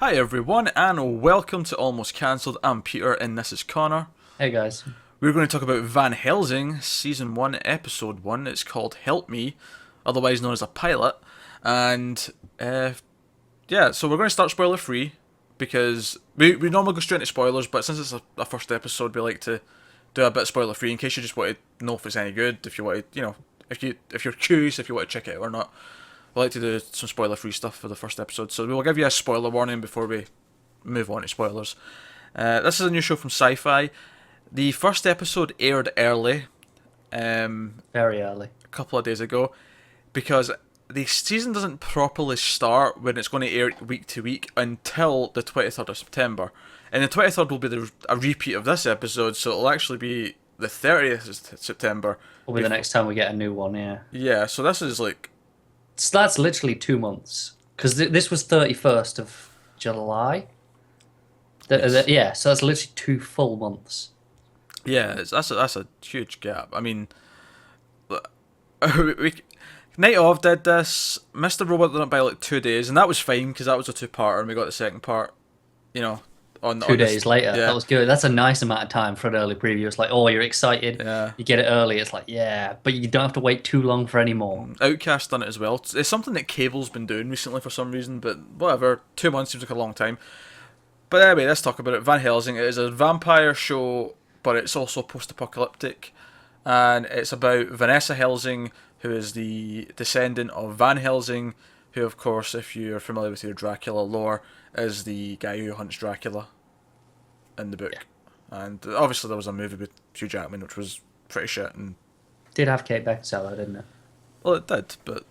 Hi everyone, and welcome to Almost Cancelled. I'm Peter, and this is Connor. Hey guys. We're going to talk about Van Helsing, Season 1, Episode 1. It's called Help Me, otherwise known as a pilot. And, so we're going to start spoiler free, because we normally go straight into spoilers, but since it's a first episode, we like to do a bit spoiler free in case you just want to know if it's any good, if you want to, if you're curious, if you want to check it out or not. We like to do some spoiler free stuff for the first episode, so we will give you a spoiler warning before we move on to spoilers. This is a new show from SyFy. The first episode aired early, Very early. a couple of days ago, because the season doesn't properly start when it's going to air week to week until the 23rd of September. And the 23rd will be a repeat of this episode, so it'll actually be the 30th of September. Will be the next time we get a new one, yeah. Yeah, so this is like... So that's literally 2 months. Because this was 31st of July. Yes. Yeah, so that's literally 2 full months. Yeah, that's a huge gap. I mean, we Night of did this. Mr. Robot did it by like 2 days, and that was fine because that was a two-parter, and we got the second part. You know, on 2 days this, later. yeah, That was good. That's a nice amount of time for an early preview. It's like, oh, you're excited. yeah. You get it early. It's like, yeah, but you don't have to wait too long for any more. Outcast done it as well. It's something that Cable's been doing recently for some reason, but whatever. 2 months seems like a long time. But anyway, let's talk about it. Van Helsing. It is a vampire show, but it's also post-apocalyptic, and it's about Vanessa Helsing, who is the descendant of Van Helsing, who, of course, if you're familiar with your Dracula lore, is the guy who hunts Dracula in the book. Yeah. And obviously there was a movie with Hugh Jackman, which was pretty shit. And Did have Kate Beckinsale, though, didn't it? well, it did, but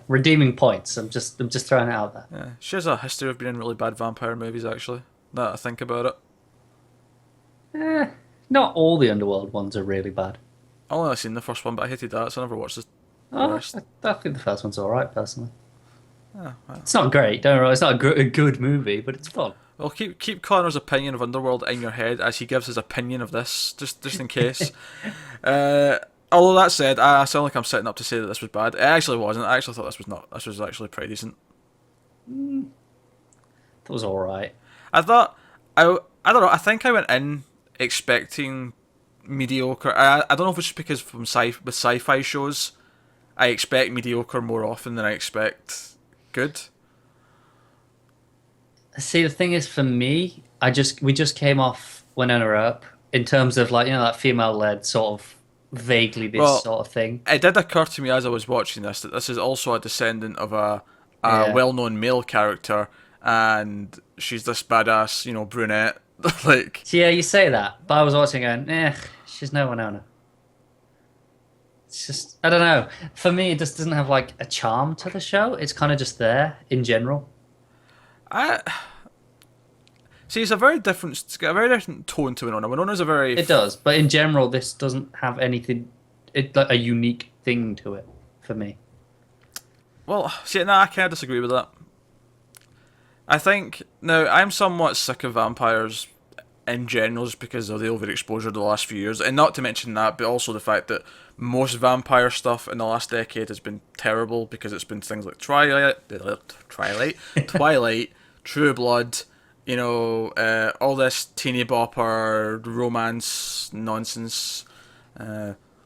Redeeming points. I'm just throwing it out there. yeah, she has a history of being in really bad vampire movies. Actually, now that I think about it, Not all the Underworld ones are really bad. I only seen the first one, but I hated that, so I never watched the Oh, rest. I think the first one's all right, personally. Yeah, well. It's not great, don't worry. It's not a good movie, but it's fun. Well, keep Connor's opinion of Underworld in your head as he gives his opinion of this, just in case. Although that said, I sound like I'm setting up to say that this was bad. It actually wasn't. I actually thought this was not. This was actually pretty decent. That was all right. I thought I don't know. I think I went in expecting mediocre. I don't know if it's just because with sci-fi shows, I expect mediocre more often than I expect good. See, the thing is, for me, we just came off Winona Earp in terms of like that female-led sort of vaguely this Well, sort of thing. it did occur to me as I was watching this that this is also a descendant of a Yeah. well-known male character, and she's this badass, brunette. Like, So yeah, you say that, but I was watching going, she's no Winona. It's just I don't know. For me, it just doesn't have like a charm to the show. It's kind of just there in general. I see. It's got a very different tone to Winona. Winona's a very It does, but in general, this doesn't have anything. It like a unique thing to it for me. well. See, no, I can't disagree with that. I think now I'm somewhat sick of vampires in general, just because of the overexposure of the last few years, and not to mention that, but also the fact that most vampire stuff in the last decade has been terrible because it's been things like Twilight, True Blood, all this teeny bopper romance nonsense.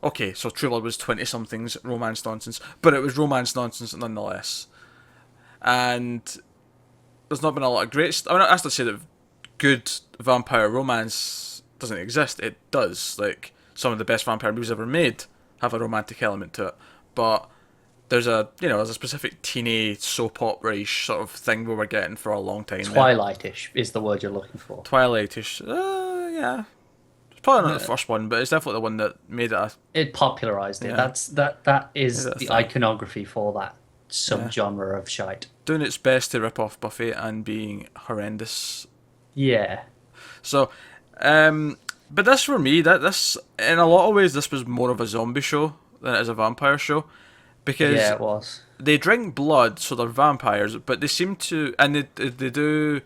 Okay, so True Blood was 20 somethings romance nonsense, but it was romance nonsense nonetheless. And there's not been a lot of great I mean, that's not to say that good vampire romance doesn't exist. It does. Like, some of the best vampire movies ever made have a romantic element to it. But there's a specific teeny soap opera-ish sort of thing we were getting for a long time now. Twilight-ish is the word you're looking for. Twilight-ish. Yeah. It's probably not the first one, but it's definitely the one that made it It popularized it. Yeah. That is Made it a the thing. iconography for that subgenre of shite. doing its best to rip off Buffy and being horrendous. Yeah. So, but this for me, this in a lot of ways, this was more of a zombie show than it is a vampire show, because Yeah, it was. they drink blood, so they're vampires, but they seem to, and they do.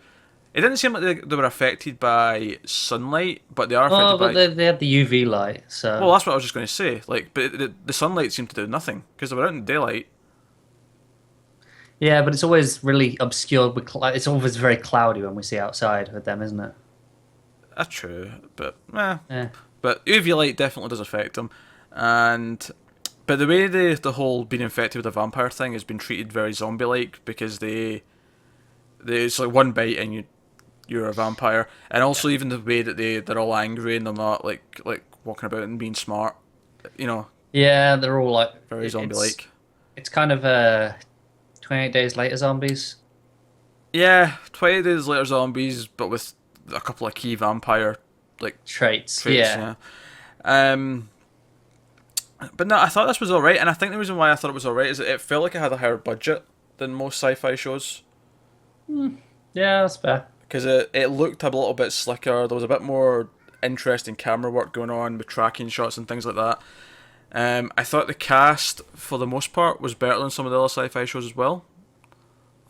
It didn't seem like they were affected by sunlight, but they are Oh, affected but by. they had the UV light, so Well, that's what I was just going to say. Like, but the sunlight seemed to do nothing because they were out in daylight. Yeah, but it's always really obscured with it's always very cloudy when we see outside with them, isn't it? That's true, but Yeah. but UV light definitely does affect them, and but the way the whole being infected with a vampire thing has been treated very zombie like because they it's like one bite and you're a vampire, and also even the way that they're all angry and they're not like walking about and being smart, you know, Yeah, they're all like very zombie like. it's kind of 28 days later zombies Yeah, 20 Days Later zombies, but with a couple of key vampire like traits. traits. Yeah. Yeah. Um, but no, I thought this was alright, and I think the reason why I thought it was alright is that it felt like it had a higher budget than most sci-fi shows Yeah, that's fair. because it looked a little bit slicker. There was a bit more interesting camera work going on with tracking shots and things like that. I thought the cast, for the most part, was better than some of the other sci-fi shows as well.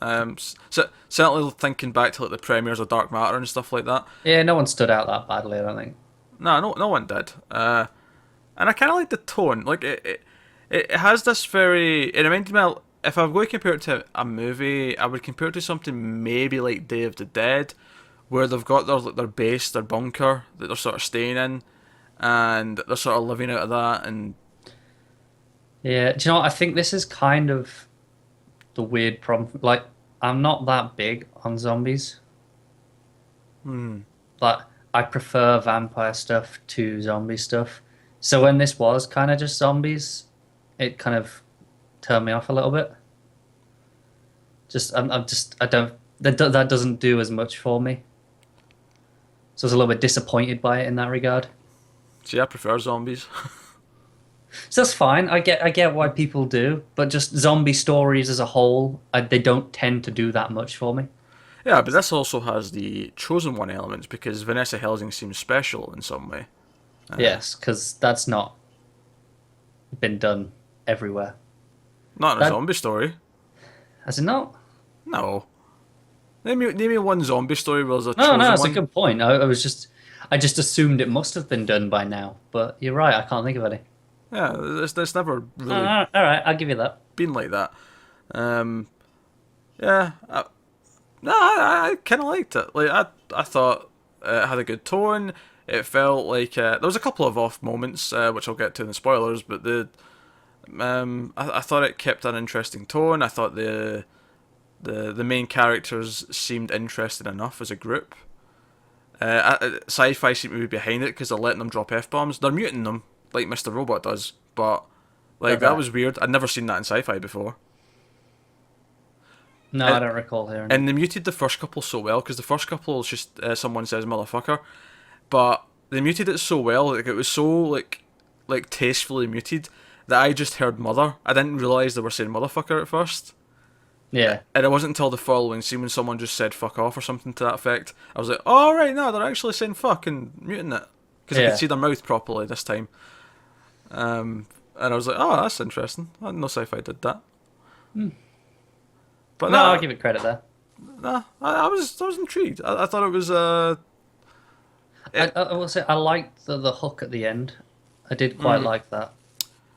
So certainly thinking back to like the premieres of Dark Matter and stuff like that. Yeah, no one stood out that badly, I don't think. No one did. And I kind of like the tone. Like it has this very. It reminded me. If I'm going to compare it to a movie, I would compare it to something maybe like Day of the Dead, where they've got their base, their bunker that they're sort of staying in, and they're sort of living out of that. And Yeah, do you know what? I think this is kind of the weird problem. Like, I'm not that big on zombies, but I prefer vampire stuff to zombie stuff. So when this was kind of just zombies, it kind of turned me off a little bit. I'm just, I don't, that doesn't do as much for me. So I was a little bit disappointed by it in that regard. see, I prefer zombies. So that's fine. I get why people do, but just zombie stories as a whole, they don't tend to do that much for me. Yeah, but this also has the chosen one elements because Vanessa Helsing seems special in some way. Yes, because that's not been done everywhere. Not in a That zombie story. has it not? No. Name me one zombie story where there's a No, chosen no, that's a one. good point. I just assumed it must have been done by now, but you're right. I can't think of any. Yeah, it's never really All right, I'll give you that. been like that. Um, yeah, no, I kind of liked it. Like I thought it had a good tone. It felt like there was a couple of off moments, which I'll get to in the spoilers. But I thought it kept an interesting tone. I thought the main characters seemed interesting enough as a group. SyFy seemed to be behind it because they're letting them drop f-bombs. They're muting them like Mr. Robot does, but like that was weird. I'd never seen that in SyFy before. No, I don't recall hearing. And they muted the first couple so well because the first couple is just someone says motherfucker, but they muted it so well, like it was so like tastefully muted that I just heard mother. I didn't realise they were saying motherfucker at first. Yeah, And it wasn't until the following scene when someone just said fuck off or something to that effect. I was like, oh right, no, they're actually saying fuck and muting it because I Yeah. could see their mouth properly this time. And I was like, oh, that's interesting. I didn't know SyFy did that. But no, no, I'll give it credit there. no, I was intrigued. I thought it was I will say I liked the hook at the end. I did quite like that.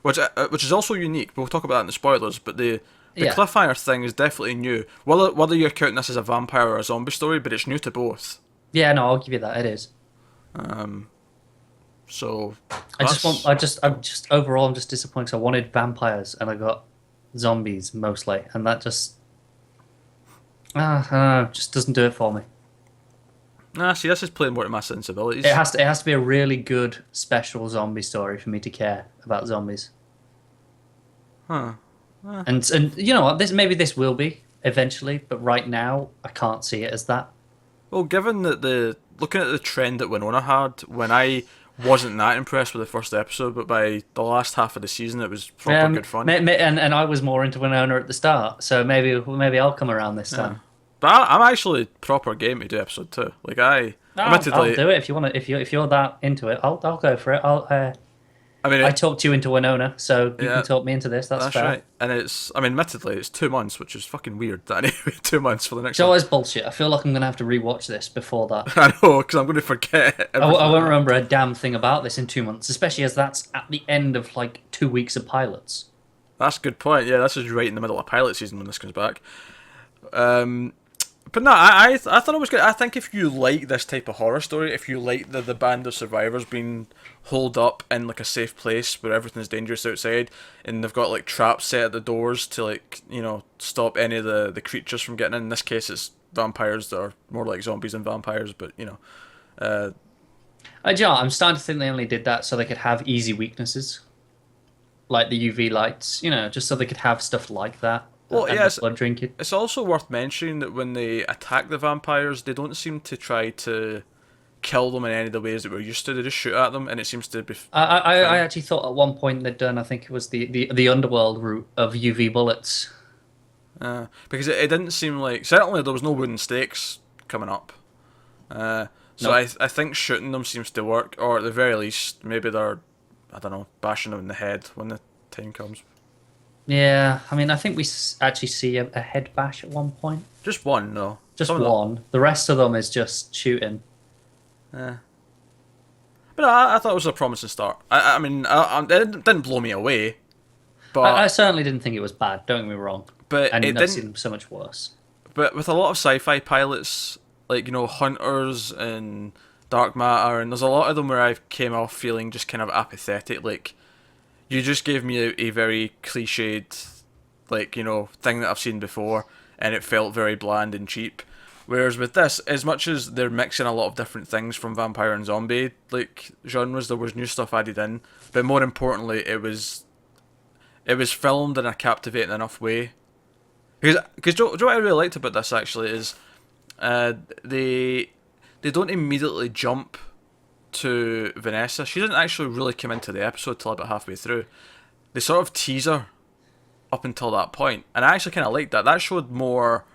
which is also unique. We'll talk about that in the spoilers. But the Yeah. cliffhanger thing is definitely new. Whether you're counting this as a vampire or a zombie story, but it's new to both. Yeah, no, I'll give you that. It is. So I'm just overall, I'm just disappointed 'cause I wanted vampires and I got zombies mostly, and that just, just doesn't do it for me. see, this is playing more to my sensibilities. It has to be a really good special zombie story for me to care about zombies. Huh. And you know what? Maybe this will be eventually, but right now I can't see it as that. Well, given that looking at the trend that Winona had, when I wasn't that impressed with the first episode, but by the last half of the season, it was proper good fun. And I was more into Winona at the start, so maybe I'll come around this time. But I'm actually proper game to do episode 2. Like I'll admittedly, do it if you want to. If you're that into it, I'll go for it. I mean, I talked you into Winona, so you Yeah. can talk me into this. That's fair. right. And admittedly, it's 2 months, which is fucking weird. That anyway, 2 months for the next It's one. always bullshit. I feel like I'm gonna have to rewatch this before that. I know, because I'm going to forget. I won't remember a damn thing about this in 2 months, especially as that's at the end of like 2 weeks of pilots. That's a good point. Yeah, this is right in the middle of pilot season when this comes back. But no, I thought it was good. I think if you like this type of horror story, if you like the band of survivors being holed up in like a safe place where everything's dangerous outside, and they've got like traps set at the doors to like stop any of the creatures from getting in. In this case, it's vampires that are more like zombies than vampires, but I'm starting to think they only did that so they could have easy weaknesses, like the UV lights. Just so they could have stuff like that. Well, And yes, the blood drinking. it's also worth mentioning that when they attack the vampires, they don't seem to try to kill them in any of the ways that we're used to. They just shoot at them, and it seems to be I fine. actually thought at one point they'd done. I think it was the underworld route of UV bullets. Because it didn't seem like certainly there was no wooden stakes coming up. So Nope. I think shooting them seems to work, or at the very least, maybe they're I don't know bashing them in the head when the time comes. Yeah, I mean, I think we actually see a head bash at one point. Just one though. Just Some of them- one. The rest of them is just shooting. Yeah. But I thought it was a promising start. I mean, it didn't blow me away, but I certainly didn't think it was bad. Don't get me wrong. but And it I've didn't. seen so much worse. But with a lot of sci-fi pilots, like Hunters and Dark Matter, and there's a lot of them where I came off feeling just kind of apathetic. Like you just gave me a very cliched, like thing that I've seen before, and it felt very bland and cheap. Whereas with this, as much as they're mixing a lot of different things from vampire and zombie like genres, there was new stuff added in. But more importantly, it was filmed in a captivating enough way. Because what I really liked about this actually is, they don't immediately jump to Vanessa. She doesn't actually really come into the episode till about halfway through. They sort of tease her up until that point, and I actually kind of liked that. That showed more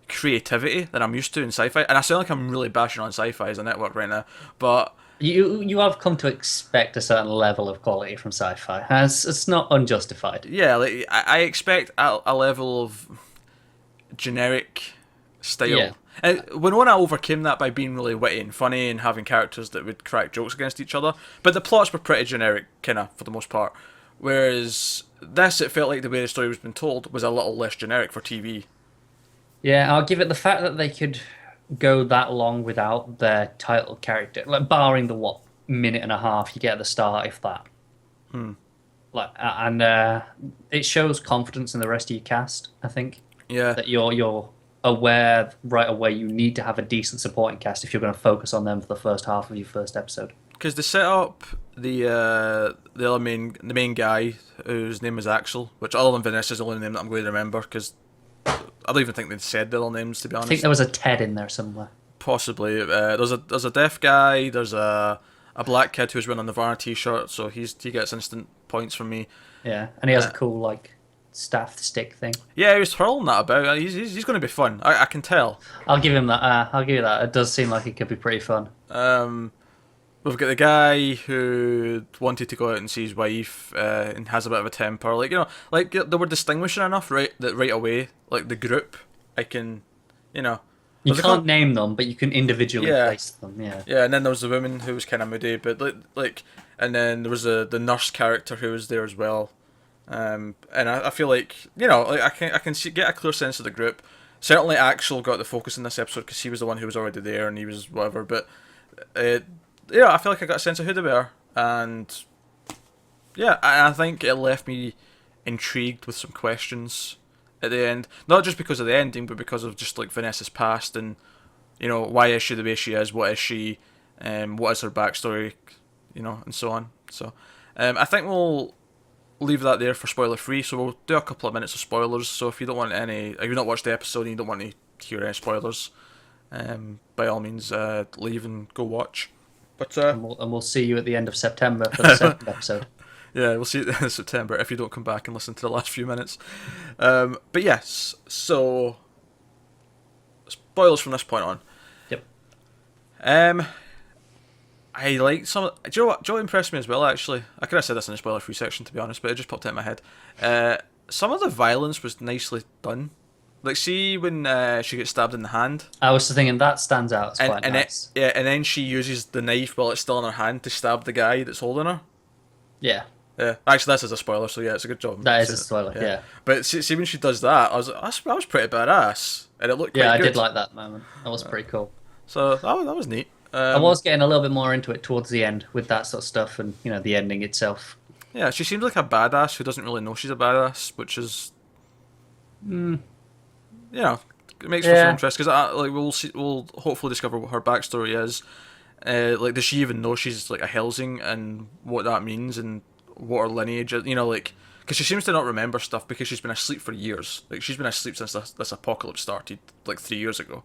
creativity than I'm used to in sci-fi, and I sound like I'm really bashing on sci-fi as a network right now, but You have come to expect a certain level of quality from sci-fi. And it's not unjustified. yeah, like I expect a level of generic style. Yeah. And Winona overcame that by being really witty and funny and having characters that would crack jokes against each other. But the plots were pretty generic, kind of, for the most part. Whereas this, it felt like the way the story was being told was a little less generic for TV. Yeah, I'll give it the fact that they could go that long without their title character, like barring the minute and a half you get at the start, if that. It shows confidence in the rest of your cast. I think Yeah. that you're aware right away you need to have a decent supporting cast if you're going to focus on them for the first half of your first episode. Because they set up the main guy whose name is Axel, which other than Vanessa's the only name that I'm going to remember, because I don't even think they'd said the other names, to be I honest. think there was a Ted in there somewhere. Possibly. There's a deaf guy. There's a black kid who's wearing a Nirvana t-shirt, so he gets instant points from me. Yeah, and he has a cool staff stick thing. Yeah, he was hurling that about. He's going to be fun. I can tell. I'll give him that. I'll give you that. It does seem like it could be pretty fun. We've got the guy who wanted to go out and see his wife and has a bit of a temper. Like they were distinguishing enough right away. Like the group, I can, You There's a can't name them, but you can individually Yeah. place them. Yeah. Yeah, and then there was the woman who was kind of moody, but and then there was the nurse character who was there as well. And I feel like I can get a clear sense of the group. Certainly, Axel got the focus in this episode because he was the one who was already there and he was whatever. But I feel like I got a sense of who they were, and yeah, I think it left me intrigued with some questions at the end. Not just because of the ending, but because of just like Vanessa's past and why is she the way she is? What is she? What is her backstory? And so on. So I think we'll leave that there for spoiler free. So we'll do a couple of minutes of spoilers. So if you don't want if you've not watched the episode and you don't want to hear any spoilers, by all means leave and go watch. But And we'll see you at the end of September for the second episode. yeah, we'll see it in September if you don't come back and listen to the last few minutes. But yes, so spoilers from this point on. Yep. I like some. Do you know what? Do you know what impressed me as well? Actually, I could have said this in the spoiler-free section, to be honest, but it just popped out in my head. Some of the violence was nicely done. Like, see when she gets stabbed in the hand, I was thinking that stands out as quite nice. and then she uses the knife while it's still in her hand to stab the guy that's holding her. Yeah. Yeah, actually, this is a spoiler, so yeah, it's a good job. That is a spoiler, yeah. But see, when she does that, I was like, that was pretty badass, and it looked Yeah, quite I good. did like that moment. That was pretty cool. So that was neat. I was getting a little bit more into it towards the end with that sort of stuff and, the ending itself. Yeah, she seems like a badass who doesn't really know she's a badass, which is, it makes for some Yeah. interest because like we'll hopefully discover what her backstory is. Like, does she even know she's like a Helsing and what that means and what her lineage is? Like, because she seems to not remember stuff because she's been asleep for years. Like, she's been asleep since this apocalypse started, like 3 years ago.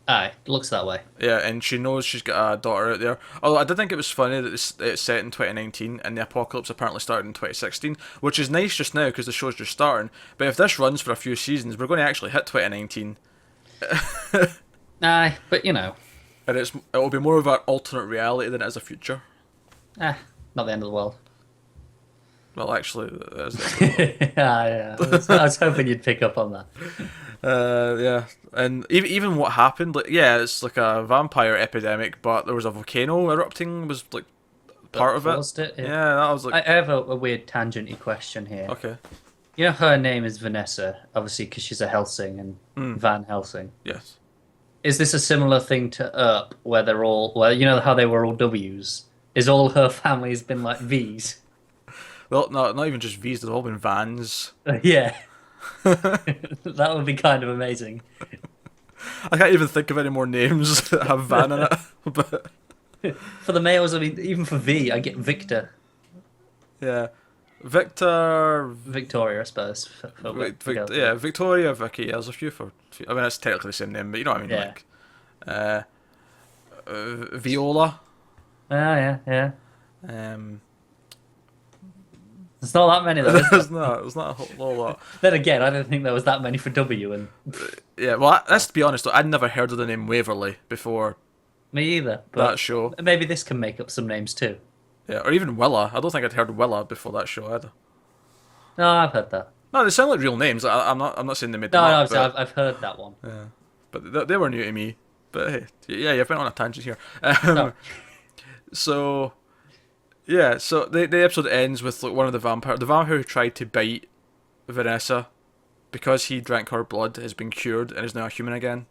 Aye, it looks that way. Yeah, and she knows she's got a daughter out there. Although I did think it was funny that it's set in 2019 and the apocalypse apparently started in 2016, which is nice just now because the show's just starting. But if this runs for a few seasons, we're going to actually hit 2019. Aye, but And it'll be more of an alternate reality than it is a future. not the end of the world. Well, actually, it is. Yeah. I was hoping you'd pick up on that. Yeah, and even what happened, like, yeah, it's like a vampire epidemic, but there was a volcano erupting, was like part of it. Caused it, Yeah, that was like I have a weird tangenty question here. okay. Her name is Vanessa, obviously because she's a Helsing and Van Helsing. Yes. Is this a similar thing to Earp, where they're all, how they were all W's? Is all her family's been like V's? Well, no, not even just V's. They've all been Vans. Yeah. That would be kind of amazing. I can't even think of any more names that have Van in it. But For the males, I mean, even for V, I get Victor. yeah, Victor. Victoria, I suppose. Yeah, Victoria, Vicky. Yeah, there's a few for. I mean, it's technically the same name, but you know what I mean. Yeah. Viola. Yeah. Um, There's not that many, though. there's not a whole lot. Then again, I don't think there was that many for W, and Yeah, well, let's be honest though, I'd never heard of the name Waverley before me either. But that show. maybe this can make up some names too. Yeah, or even Willa. I don't think I'd heard of Willa before that show either. No, I've heard that. No, they sound like real names. I'm not saying they made No, them no, up. so I've heard that one. Yeah, but they were new to me. But hey, yeah, you've been on a tangent here. No. So, yeah, so the episode ends with like one of the vampire who tried to bite Vanessa because he drank her blood has been cured and is now a human again,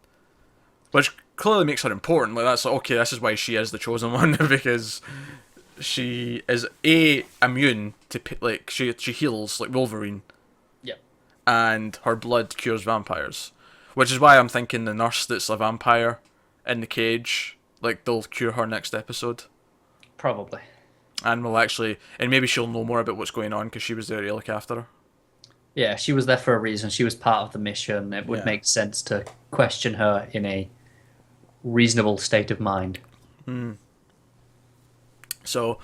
which clearly makes her important. Like, that's like, okay, this is why she is the chosen one because she is immune to like she heals like Wolverine. Yep. And her blood cures vampires, which is why I'm thinking the nurse that's a vampire in the cage, like, they'll cure her next episode. Probably. And maybe she'll know more about what's going on because she was there to look after her. Yeah, she was there for a reason. She was part of the mission. It would make sense to question her in a reasonable state of mind. So,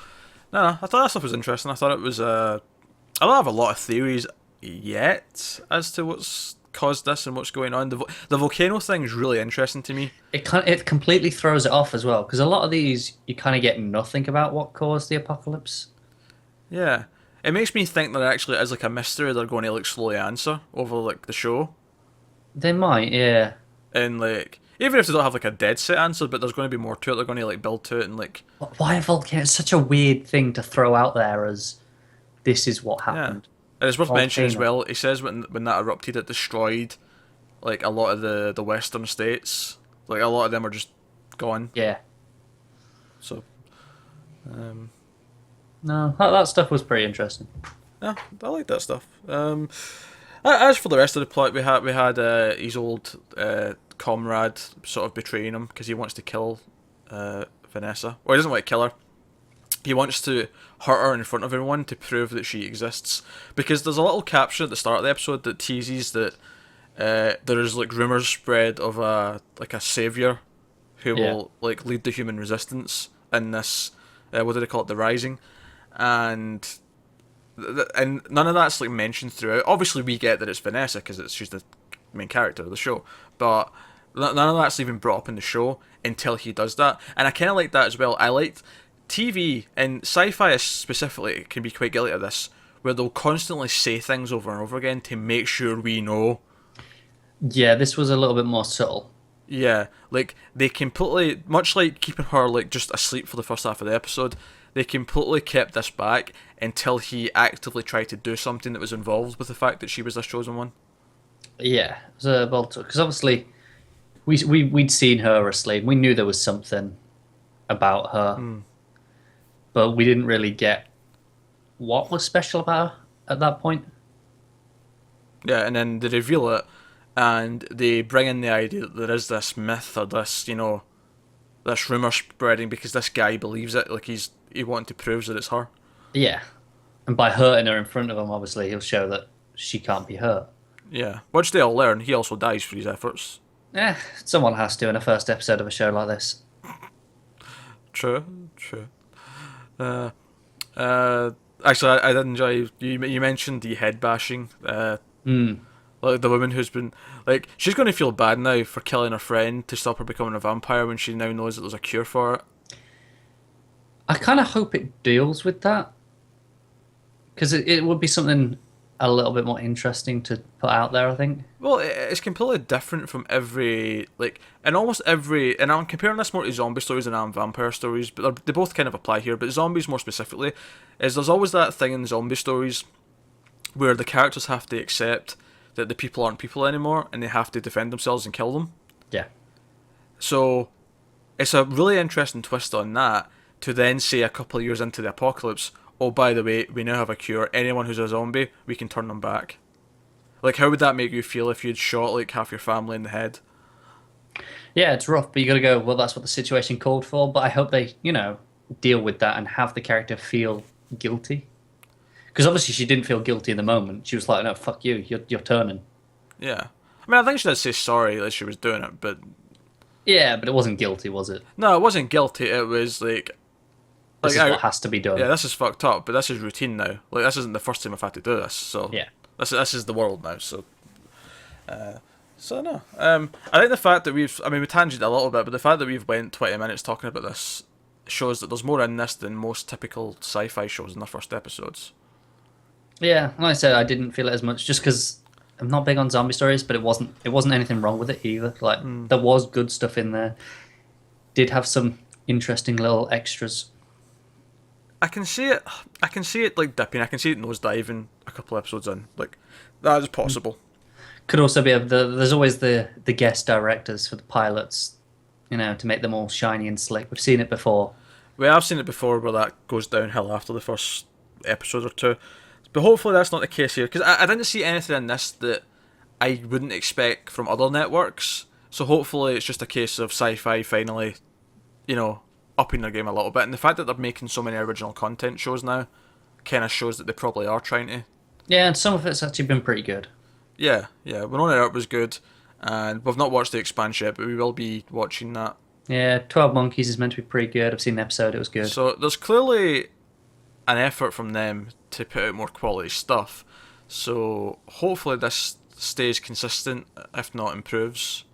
no, I thought that stuff was interesting. I thought it was, I don't have a lot of theories yet as to what's caused this and what's going on. The volcano thing is really interesting to me. It completely throws it off as well, because a lot of these, you kind of get nothing about what caused the apocalypse. Yeah. It makes me think that it actually is like a mystery they're going to like slowly answer over like the show. They might, yeah. And like, even if they don't have like a dead set answer, but there's going to be more to it. They're going to like build to it and like. Why a volcano? It's such a weird thing to throw out there as this is what happened. Yeah. And it's worth mentioning as Volcano. well, he says when that erupted, it destroyed like a lot of the western states. Like, a lot of them are just gone. Yeah. So, No, that stuff was pretty interesting. yeah, I like that stuff. As for the rest of the plot, we had his old comrade sort of betraying him because he wants to kill Vanessa. Well, he doesn't want to kill her. He wants to hurt her in front of everyone to prove that she exists. Because there's a little caption at the start of the episode that teases that there is like rumors spread of a savior who will like lead the human resistance in this. What do they call it? The Rising, and none of that's like mentioned throughout. Obviously, we get that it's Vanessa because she's the main character of the show, but none of that's even brought up in the show until he does that. And I kind of like that as well. I liked TV and SyFy specifically can be quite guilty of this, where they'll constantly say things over and over again to make sure we know. Yeah, this was a little bit more subtle. Yeah, like they completely, much like keeping her like just asleep for the first half of the episode, they completely kept this back until he actively tried to do something that was involved with the fact that she was this chosen one. Yeah, it was a bold because obviously we'd seen her asleep. We knew there was something about her, but we didn't really get what was special about her at that point. Yeah, and then they reveal it, and they bring in the idea that there is this myth or this, this rumor spreading because this guy believes it. Like he wanting to prove that it's her. Yeah, and by hurting her in front of him, obviously he'll show that she can't be hurt. Yeah, which they all learn. He also dies for his efforts. Yeah, someone has to in a first episode of a show like this. True, true. Uh, actually, I did enjoy you mentioned the head bashing. Like the woman who's been like she's going to feel bad now for killing her friend to stop her becoming a vampire when she now knows that there's a cure for it. I kind of hope it deals with that because it would be something a little bit more interesting to put out there. I think. Well, it's completely different from every in almost every, and I'm comparing this more to zombie stories than I am vampire stories, but they both kind of apply here. But zombies more specifically, is there's always that thing in zombie stories where the characters have to accept that the people aren't people anymore and they have to defend themselves and kill them. Yeah. So it's a really interesting twist on that to then say a couple of years into the apocalypse, oh, by the way, we now have a cure. Anyone who's a zombie, we can turn them back. Like, how would that make you feel if you'd shot like half your family in the head? Yeah, it's rough, but you got to go, well, that's what the situation called for. But I hope they, deal with that and have the character feel guilty. Because obviously she didn't feel guilty in the moment. She was like, no, fuck you, you're turning. Yeah. I mean, I think she did say sorry that she was doing it, but... Yeah, but it wasn't guilty, was it? No, it wasn't guilty, it was like... This is what has to be done. Yeah, this is fucked up, but this is routine now. Like, this isn't the first time I've had to do this, so... Yeah. This is the world now, so... No. I think the fact that we tangented a little bit, but the fact that we've went 20 minutes talking about this shows that there's more in this than most typical sci-fi shows in their first episodes. Yeah, like I said, I didn't feel it as much just because I'm not big on zombie stories, but it wasn't anything wrong with it either. Like there was good stuff in there. Did have some interesting little extras. I can see it like dipping. I can see it nose diving a couple episodes in. Like that is possible. Could also be there's always the guest directors for the pilots, to make them all shiny and slick. We've seen it before. Well, I've seen it before where that goes downhill after the first episode or two. But hopefully that's not the case here, because I didn't see anything in this that I wouldn't expect from other networks. So hopefully it's just a case of SyFy finally, upping their game a little bit. And the fact that they're making so many original content shows now kind of shows that they probably are trying to. Yeah, and some of it's actually been pretty good. Yeah. Winona Earp was good, and we've not watched the expansion yet, but we will be watching that. Yeah, 12 Monkeys is meant to be pretty good. I've seen the episode, it was good. So there's clearly an effort from them to put out more quality stuff. So hopefully this stays consistent, if not improves,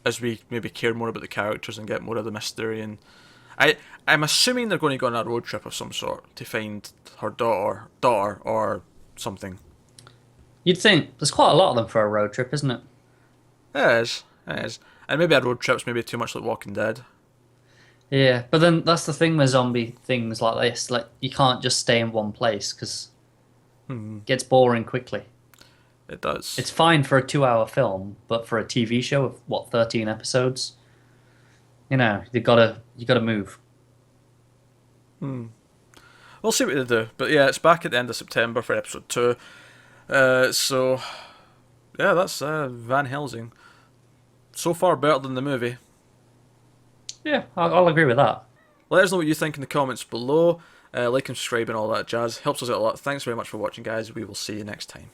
as we maybe care more about the characters and get more of the mystery. And I'm assuming they're going to go on a road trip of some sort to find her daughter or something. You'd think there's quite a lot of them for a road trip, isn't it? It is. And maybe a road trip's maybe too much like Walking Dead. Yeah, but then that's the thing with zombie things like this. Like, you can't just stay in one place because it gets boring quickly. It does. It's fine for a 2-hour film, but for a TV show of 13 episodes, you gotta move. We'll see what they do. But yeah, it's back at the end of September for episode 2. So yeah, that's Van Helsing. So far, better than the movie. Yeah, I'll agree with that. Let us know what you think in the comments below. Like and subscribe and all that jazz. Helps us out a lot. Thanks very much for watching, guys. We will see you next time.